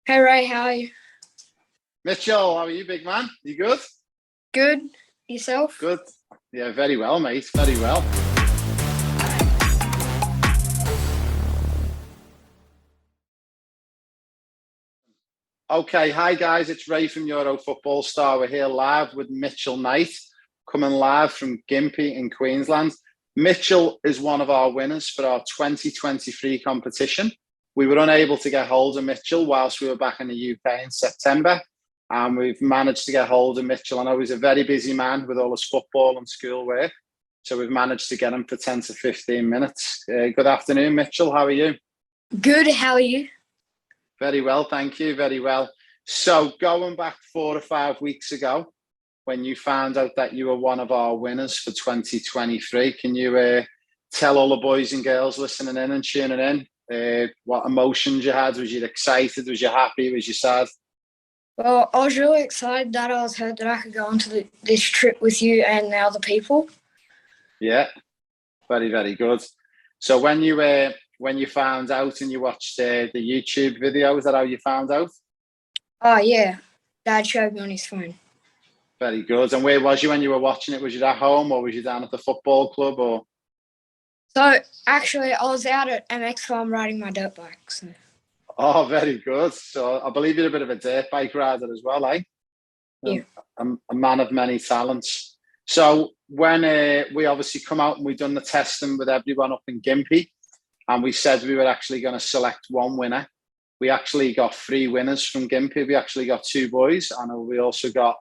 Hey Ray, how are you? Mitchell, how are you, big man? You good? Good. Yourself? Good. Yeah, very well, mate. Very well. Okay, hi guys. It's Ray from Euro Football Star. We're here live with Mitchell Knight, coming live from Gympie in Queensland. Mitchell is one of our winners for our 2023 competition. We were unable to get hold of Mitchell whilst we were back in the UK in September, and we've managed to get hold of Mitchell. I know he's a very busy man with all his football and schoolwork, so we've managed to get him for 10 to 15 minutes. Good afternoon, Mitchell. How are you? Good. How are you? Very well, thank you. Very well. So going back 4 or 5 weeks ago, when you found out that you were one of our winners for 2023, can you tell all the boys and girls listening in and tuning in what emotions you had? Was you excited? Was you happy? Was you sad? Well, I was really excited that I was heard that I could go on to this trip with you and the other people. Yeah, very, very good. So when you found out and you watched the YouTube video, is that how you found out? Oh, yeah. Dad showed me on his phone. Very good. And where was you when you were watching it? Was you at home or was you down at the football club? Or So, actually, I was out at MX Farm riding my dirt bike. So. Oh, very good. So I believe you're a bit of a dirt bike rider as well, eh? Yeah. A man of many talents. So when we obviously come out and we've done the testing with everyone up in Gympie, and we said we were actually going to select one winner, we actually got 3 winners from Gympie. We actually got 2 boys, and we also got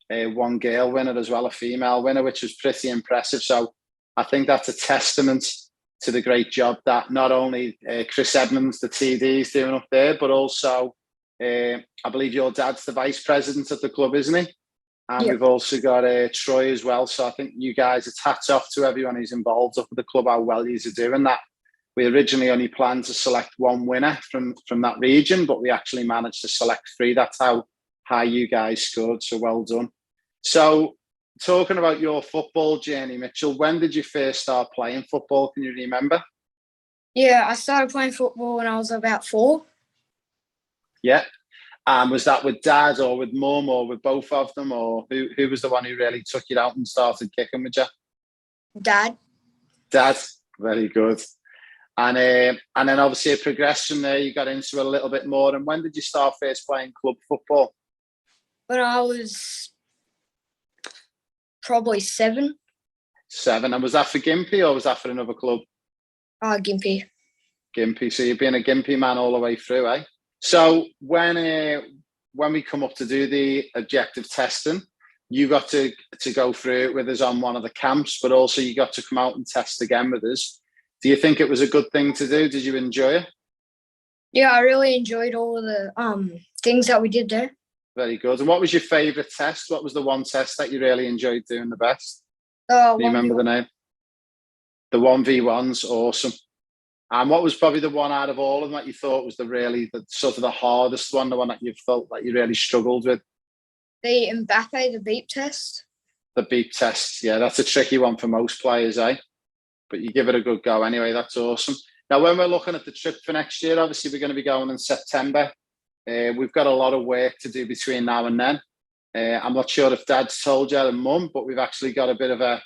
one girl winner as well, a female winner, which was pretty impressive. So I think that's a testament to the great job that not only Chris Edmonds, the TD, is doing up there, but also I believe your dad's the vice president of the club, isn't he? And Yep. we've also got Troy as well. So I think you guys, it's hats off to everyone who's involved up at the club, how well you're doing that. We originally only planned to select one winner from that region, but we actually managed to select 3. That's how high you guys scored. So well done. So talking about your football journey, Mitchell, when did you first start playing football? Can you remember? Yeah, I started playing football when I was about 4. Yeah. Was that with dad or with mum or with both of them? Or who was the one who really took you out and started kicking with you? Dad. Dad. Very good. And then obviously it progressed from there. You got into it a little bit more. And when did you start first playing club football? When I was probably 7. 7. And was that for Gympie or was that for another club? Gympie. Gympie. So you've been a Gympie man all the way through, eh? So when we come up to do the objective testing, you got to go through it with us on one of the camps, but also you got to come out and test again with us. Do you think it was a good thing to do? Did you enjoy it? Yeah, I really enjoyed all of the things that we did there. Very good. And what was your favourite test? What was the one test that you really enjoyed doing the best? Do you remember the name? The 1v1s, awesome. And what was probably the one out of all of them that you thought was the sort of the hardest one, the one that you felt that you really struggled with? The Mbappe, the beep test. The beep test, yeah, that's a tricky one for most players, eh? But you give it a good go anyway. That's awesome. Now, when we're looking at the trip for next year, obviously we're going to be going in September. We've got a lot of work to do between now and then. I'm not sure if Dad's told you and Mum, but we've actually got a bit of a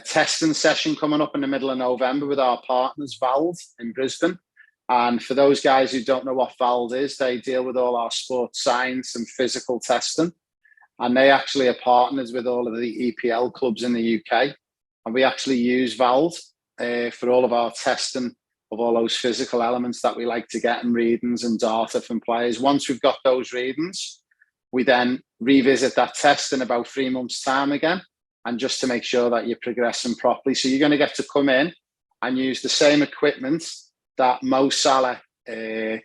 testing session coming up in the middle of November with our partners, Vald, in Brisbane. And for those guys who don't know what Vald is, they deal with all our sports science and physical testing. And they actually are partners with all of the EPL clubs in the UK. And we actually use Vald for all of our testing of all those physical elements that we like to get and readings and data from players. Once we've got those readings, we then revisit that test in about 3 months' time again, and just to make sure that you're progressing properly. So you're going to get to come in and use the same equipment that Mo Salah, De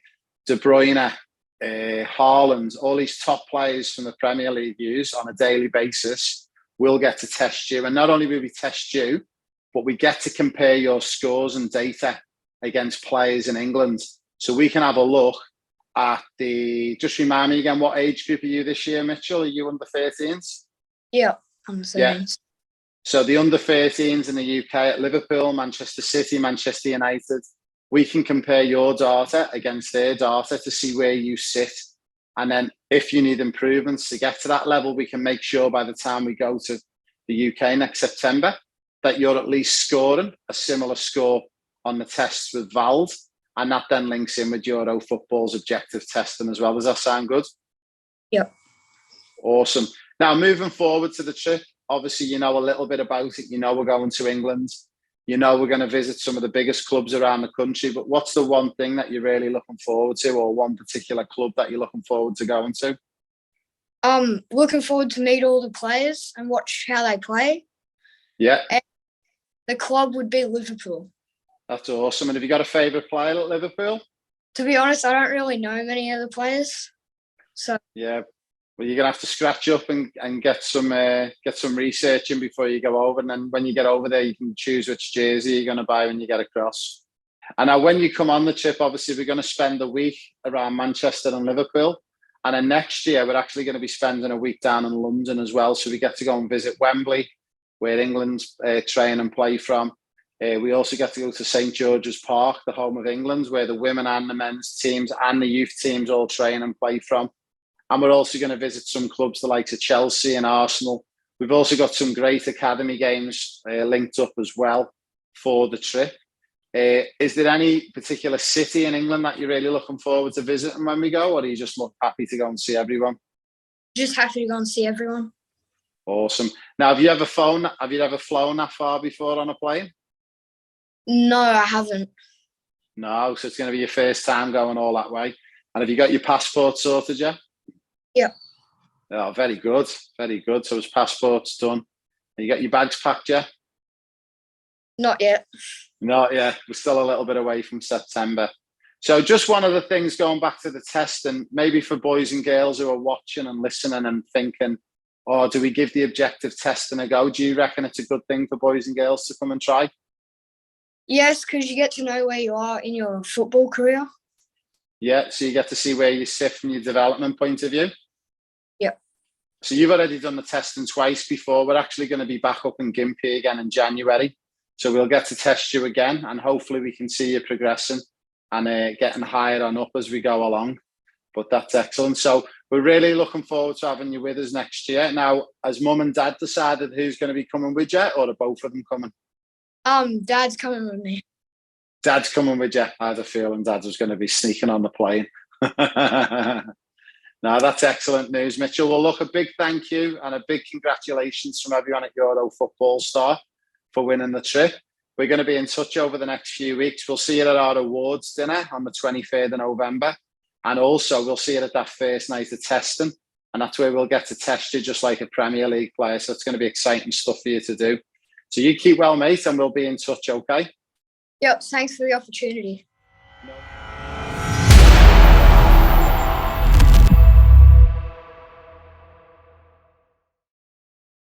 Bruyne, Haaland, all these top players from the Premier League use on a daily basis. We'll get to test you. And not only will we test you, but we get to compare your scores and data against players in England. So we can have a look at just remind me again, what age group are you this year, Mitchell? Are you under 13s? Yeah, under 13s. Yeah. So the under 13s in the UK at Liverpool, Manchester City, Manchester United, we can compare your data against their data to see where you sit. And then if you need improvements to get to that level, we can make sure by the time we go to the UK next September that you're at least scoring a similar score on the tests with Vald. And that then links in with Euro Football's objective testing as well. Does that sound good? Yep. Awesome. Now, moving forward to the trip, obviously, you know a little bit about it. You know we're going to England. You know we're going to visit some of the biggest clubs around the country. But what's the one thing that you're really looking forward to, or one particular club that you're looking forward to going to? Looking forward to meet all the players and watch how they play. Yeah. And the club would be Liverpool. That's awesome. And have you got a favourite player at Liverpool? To be honest, I don't really know many of the players. So yeah, well, you're gonna have to scratch up and get some research in before you go over. And then when you get over there, you can choose which jersey you're gonna buy when you get across. And now, when you come on the trip, obviously we're gonna spend a week around Manchester and Liverpool. And then next year, we're actually going to be spending a week down in London as well. So we get to go and visit Wembley, where England's train and play from. We also get to go to St George's Park, the home of England, where the women and the men's teams and the youth teams all train and play from. And we're also going to visit some clubs, the likes of Chelsea and Arsenal. We've also got some great academy games linked up as well for the trip. Is there any particular city in England that you're really looking forward to visiting when we go, or are you just happy to go and see everyone? Just happy to go and see everyone. Awesome. Now, have you ever flown that far before on a plane? No, I haven't. No, so it's going to be your first time going all that way. And have you got your passport sorted yet? Yeah. Oh, very good. Very good. So his passport's done. Have you got your bags packed yet? Not yet. Not yet. We're still a little bit away from September. So just one of the things going back to the test, and maybe for boys and girls who are watching and listening and thinking, oh, do we give the objective testing a go? Do you reckon it's a good thing for boys and girls to come and try? Yes, because you get to know where you are in your football career. Yeah, so you get to see where you sit from your development point of view. Yep. So you've already done the testing twice before. We're actually going to be back up in Gympie again in January. So we'll get to test you again, and hopefully we can see you progressing and getting higher on up as we go along. But that's excellent. So we're really looking forward to having you with us next year. Now, has Mum and Dad decided who's going to be coming with you, or are both of them coming? Dad's coming with me. Dad's coming with you. I had a feeling Dad was going to be sneaking on the plane. Now, that's excellent news, Mitchell. Well, look, a big thank you and a big congratulations from everyone at Euro Football Star for winning the trip. We're going to be in touch over the next few weeks. We'll see you at our awards dinner on the 23rd of November. And also, we'll see you at that first night of testing. And that's where we'll get to test you just like a Premier League player. So it's going to be exciting stuff for you to do. So you keep well, mate, and we'll be in touch, okay? Yep, thanks for the opportunity.